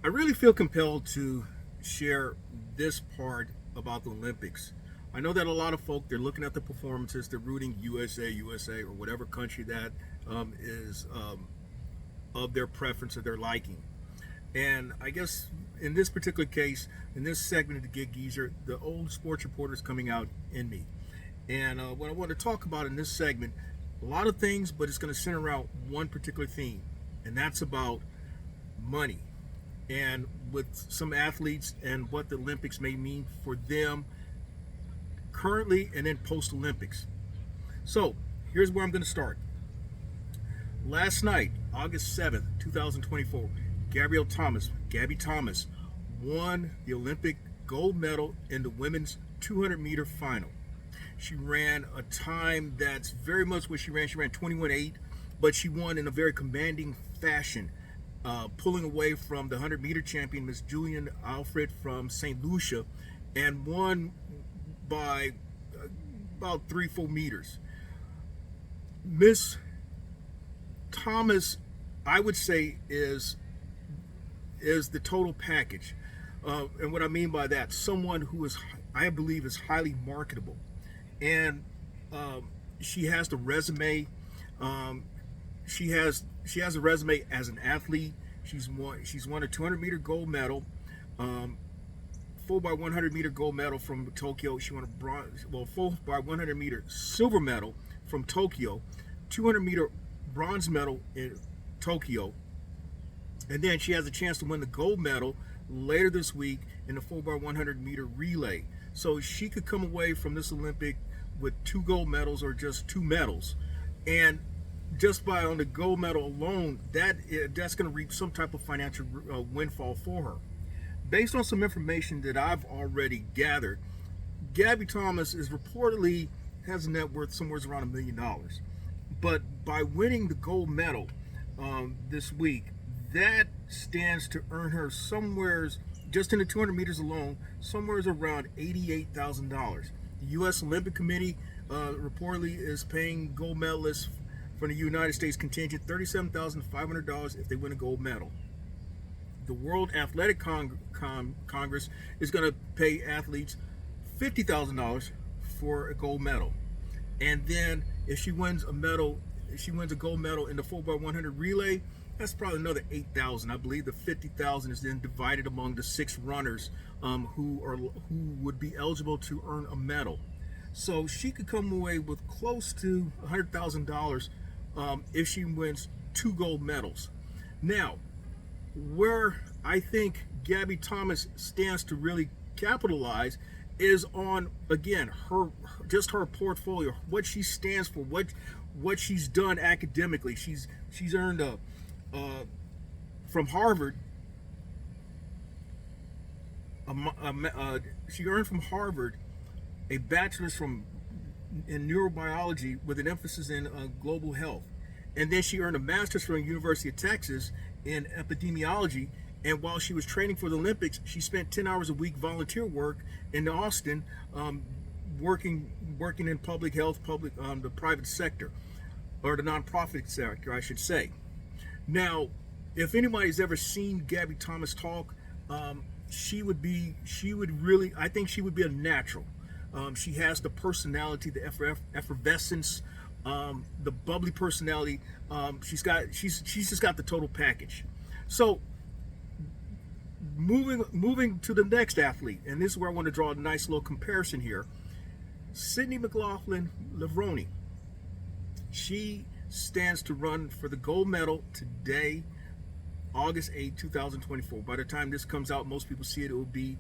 I really feel compelled to share this part about the Olympics. I know that a lot of folk, they're looking at the performances, they're rooting USA, or whatever country that is of their preference or their liking. And I guess in this particular case, in this segment of the Gig Geezer, the old sports reporter is coming out in me. And what I want to talk about in this segment, a lot of things, but it's going to center around one particular theme, and that's about money. And with some athletes and what the Olympics may mean for them currently and then post Olympics. So here's where I'm going to start. Last night, August 7th, 2024, Gabby Thomas, won the Olympic gold medal in the women's 200-meter final. She ran a time that's very much what she ran. She ran 21.8, but she won in a very commanding fashion, pulling away from the 100-meter champion, Miss Julian Alfred from St. Lucia, and won by about 3-4 meters. Miss Thomas, I would say, is the total package. And what I mean by that, someone who is, I believe, is highly marketable. And she has the resume. She has a resume as an athlete. She's won a 200-meter gold medal, 4x100-meter gold medal from Tokyo. She won a 4x100-meter silver medal from Tokyo, 200-meter bronze medal in Tokyo, and then she has a chance to win the gold medal later this week in the 4x100-meter relay. So she could come away from this Olympic with 2 gold medals or just 2 medals, and just by on the gold medal alone, that's going to reap some type of financial windfall for her. Based on some information that I've already gathered, Gabby Thomas is reportedly has a net worth somewhere around $1 million. But by winning the gold medal this week, that stands to earn her somewhere, just in the 200 meters alone, somewhere around $88,000. The U.S. Olympic Committee reportedly is paying gold medalists from the United States contingent $37,500 if they win a gold medal. The World Athletic Congress is going to pay athletes $50,000 for a gold medal. And then if she wins a medal, if she wins a gold medal in the 4x100 relay, that's probably another $8,000. I believe the $50,000 is then divided among the 6 runners who would be eligible to earn a medal. So she could come away with close to $100,000 if she wins 2 gold medals. Now, where I think Gabby Thomas stands to really capitalize is on, again, her portfolio, what she stands for, what she's done academically. She's earned from Harvard. She earned from Harvard a bachelor's in neurobiology with an emphasis in global health, and then she earned a master's from the University of Texas in epidemiology. And while she was training for the Olympics, she spent 10 hours a week volunteer work in Austin, working in public health, the private sector, or the nonprofit sector, I should say. Now, if anybody's ever seen Gabby Thomas talk, I think she would be a natural. She has the personality, the effervescence, the bubbly personality. She's just got the total package. So moving to the next athlete, and this is where I want to draw a nice little comparison here. Sydney McLaughlin-Levrone. She stands to run for the gold medal today, August 8, 2024. By the time this comes out, most people see it, it will be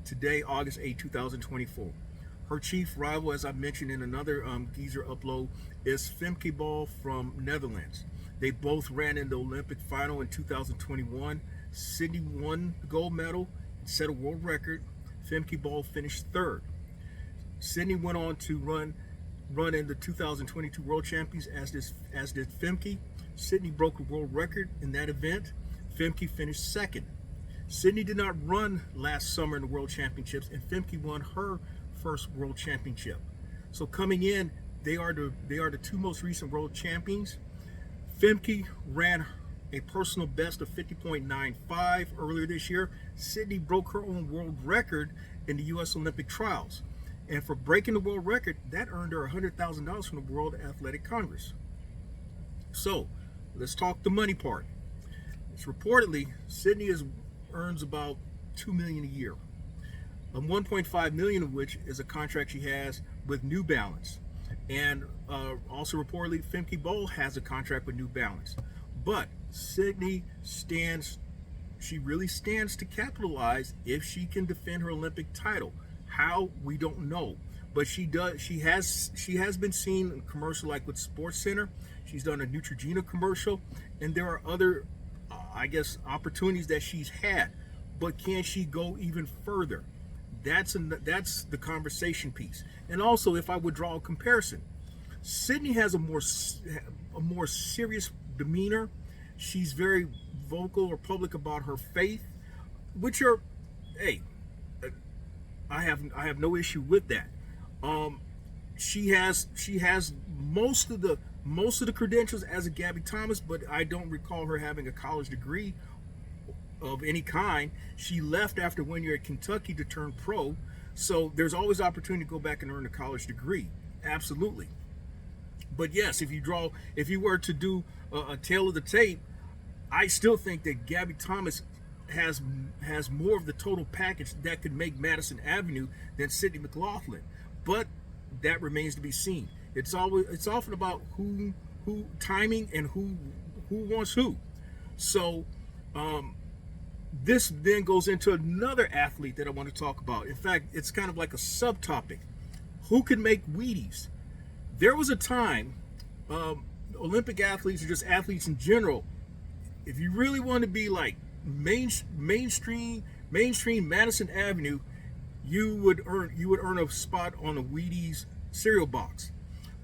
today, August 8, 2024. Her chief rival, as I mentioned in another Geezer upload, is Femke Bol from Netherlands. They both ran in the Olympic final in 2021. Sydney won the gold medal and set a world record. Femke Bol finished 3rd. Sydney went on to run in the 2022 World Champions, as did Femke. Sydney broke a world record in that event. Femke finished 2nd. Sydney did not run last summer in the World Championships, and Femke won her first World Championship. So coming in, they are the 2 most recent World Champions. Femke ran a personal best of 50.95 earlier this year. Sydney broke her own world record in the U.S. Olympic trials. And for breaking the world record, that earned her $100,000 from the World Athletic Congress. So, let's talk the money part. It's reportedly, Sydney earns about $2 million a year. $1.5 million of which is a contract she has with New Balance. And also reportedly, Femke Bol has a contract with New Balance. But Sydney really stands to capitalize if she can defend her Olympic title. How, we don't know. But she does. She has been seen in a commercial like with Sports Center. She's done a Neutrogena commercial, and there are other, opportunities that she's had. But can she go even further? That's the conversation piece. And also, if I would draw a comparison, Sydney has a more serious demeanor. She's very vocal or public about her faith, which are, hey, I have no issue with that. She has most of the credentials as a Gabby Thomas, but I don't recall her having a college degree of any kind. She left after 1 year at Kentucky to turn pro, so there's always opportunity to go back and earn a college degree. Absolutely. But yes, if you were to do a tail of the tape, I still think that Gabby Thomas has more of the total package that could make Madison Avenue than Sydney McLaughlin. But that remains to be seen. It's often about who timing and who wants who. So this then goes into another athlete that I want to talk about. In fact, it's kind of like a subtopic. Who can make Wheaties? There was a time, Olympic athletes or just athletes in general, if you really want to be like mainstream Madison Avenue, you would earn a spot on the Wheaties cereal box.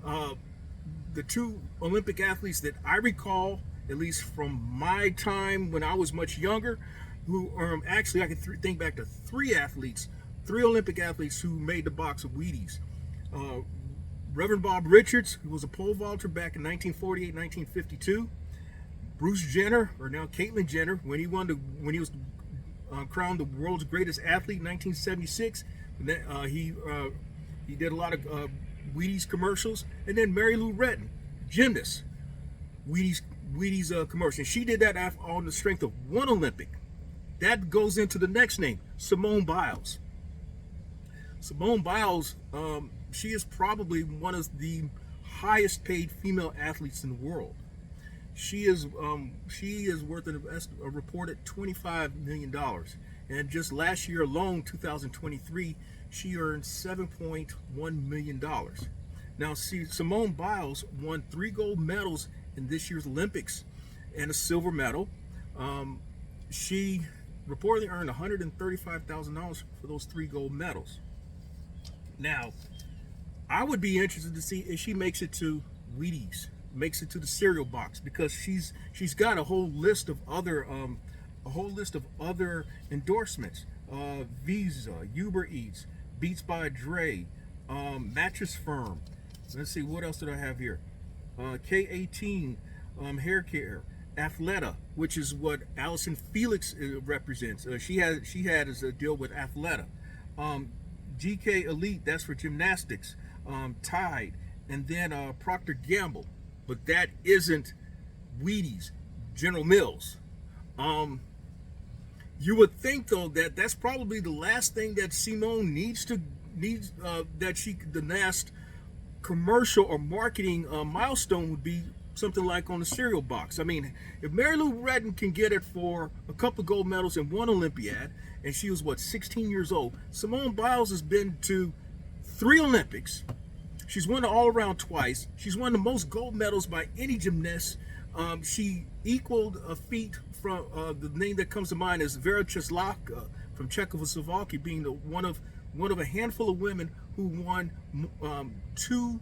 The two Olympic athletes that I recall, at least from my time when I was much younger, who actually I can think back to three Olympic athletes who made the box of Wheaties. Reverend Bob Richards, who was a pole vaulter back in 1948, 1952. Bruce Jenner, or now Caitlyn Jenner, when he was crowned the world's greatest athlete in 1976. He did a lot of Wheaties commercials. And then Mary Lou Retton, gymnast, Wheaties commercial. She did that on the strength of one Olympic. That goes into the next name, Simone Biles. Simone Biles, she is probably one of the highest paid female athletes in the world. She is worth a reported $25 million. And just last year alone, 2023, she earned $7.1 million. Now, see, Simone Biles won 3 gold medals in this year's Olympics and a silver medal. She reportedly earned $135,000 for those 3 gold medals. Now, I would be interested to see if she makes it to Wheaties, makes it to the cereal box, because she's got a whole list of other endorsements. Visa, Uber Eats, Beats by Dre, Mattress Firm. Let's see, what else did I have here? K18 Hair Care, Athleta, which is what Allison Felix represents. She had as a deal with Athleta. GK Elite, that's for gymnastics. Tide, and then Procter Gamble. But that isn't Wheaties, General Mills. You would think though that that's probably the last thing that Simone needs the last commercial or marketing milestone would be something like on the cereal box. I mean, if Mary Lou Retton can get it for a couple of gold medals in one Olympiad, and she was 16 years old, Simone Biles has been to 3 Olympics. She's won the all-around twice. She's won the most gold medals by any gymnast. She equaled a feat from the name that comes to mind is Vera Česlavka from Czechoslovakia, being one of a handful of women who won 2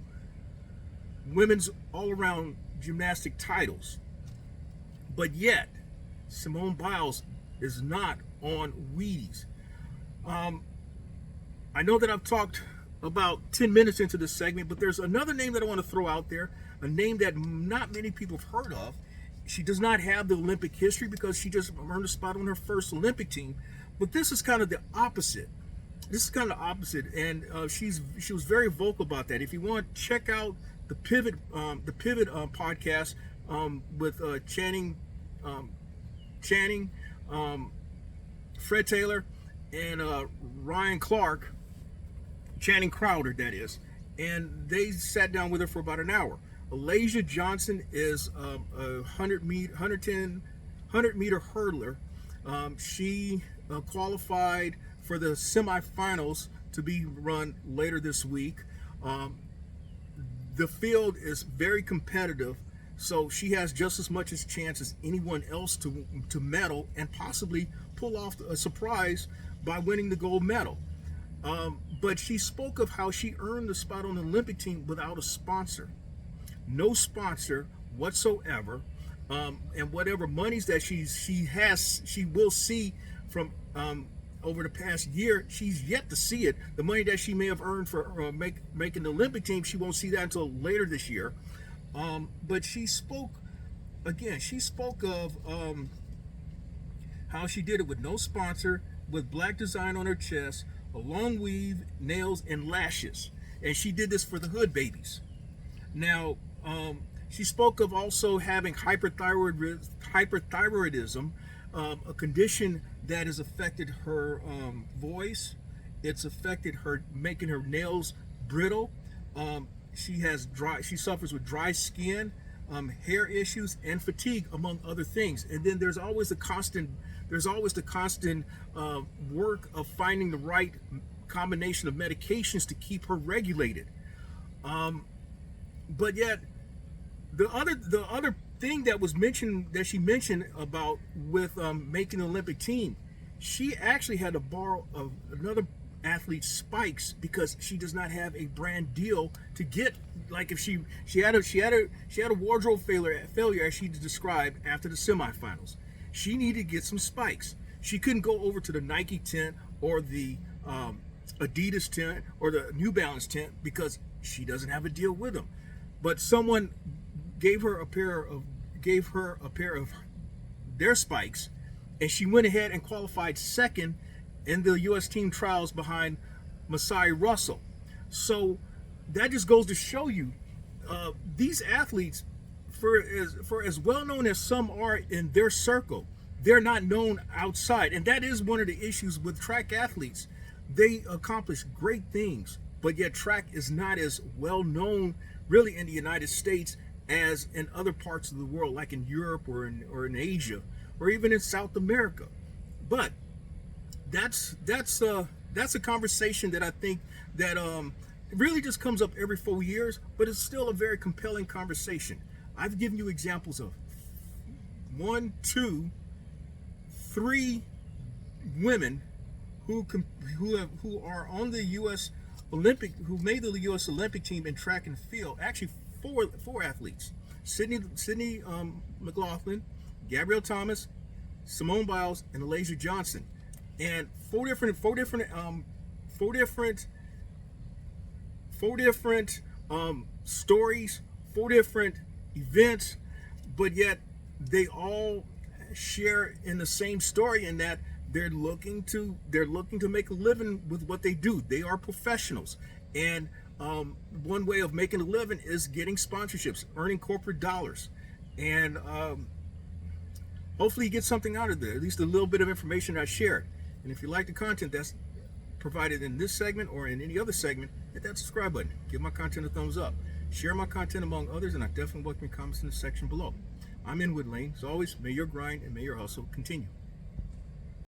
women's all-around gymnastic titles. But yet, Simone Biles is not on Wheaties. I know that I've talked about 10 minutes into this segment, but there's another name that I want to throw out there, a name that not many people have heard of, She does not have the Olympic history because she just earned a spot on her first Olympic team. But this is kind of the opposite. This is kind of the opposite, and she was very vocal about that. If you want, check out the Pivot podcast with Channing, Fred Taylor, and Ryan Clark, Channing Crowder, that is, and they sat down with her for about an hour. Alasia Johnson is a 100 meter hurdler. She qualified for the semifinals to be run later this week. The field is very competitive, so she has just as much as chance as anyone else to medal and possibly pull off a surprise by winning the gold medal. But she spoke of how she earned the spot on the Olympic team without a sponsor. No sponsor whatsoever, and whatever monies that she will see from over the past year, she's yet to see it. The money that she may have earned for making the Olympic team, she won't see that until later this year. But she spoke of how she did it with no sponsor, with black design on her chest, a long weave, nails, and lashes, and she did this for the hood babies. Now, she spoke of also having hyperthyroidism, a condition that has affected her voice. It's affected her, making her nails brittle. She suffers with dry skin, hair issues, and fatigue, among other things. And then there's always the constant work of finding the right combination of medications to keep her regulated. But yet, the other thing that she mentioned about with making the Olympic team, she actually had to borrow another athlete's spikes because she does not have a brand deal to get. Like if she had a wardrobe failure as she described after the semifinals. She needed to get some spikes. She couldn't go over to the Nike tent or the Adidas tent or the New Balance tent because she doesn't have a deal with them. But someone gave her a pair of their spikes, and she went ahead and qualified second in the U.S. team trials behind Masai Russell. So that just goes to show you these athletes, for as well known as some are in their circle, they're not known outside, and that is one of the issues with track athletes. They accomplish great things, but yet track is not as well known really in the United States as in other parts of the world, like in Europe or in Asia or even in South America. But that's a conversation that I think that really just comes up every 4 years, but it's still a very compelling conversation. I've given you examples of 1, 2, 3 women who are on the U.S. Olympic, who made the U.S. Olympic team in track and field. Actually, four athletes: Sydney McLaughlin, Gabrielle Thomas, Simone Biles, and Alasia Johnson. And four different stories, 4 different events, but yet they all share in the same story in that they're looking to make a living with what they do. They are professionals, and one way of making a living is getting sponsorships, earning corporate dollars, and hopefully you get something out of there, at least a little bit of information I shared. And if you like the content that's provided in this segment or in any other segment, hit that subscribe button. Give my content a thumbs up. Share my content among others, and I definitely welcome your comments in the section below. I'm Inwood Lane. As always, may your grind and may your hustle continue.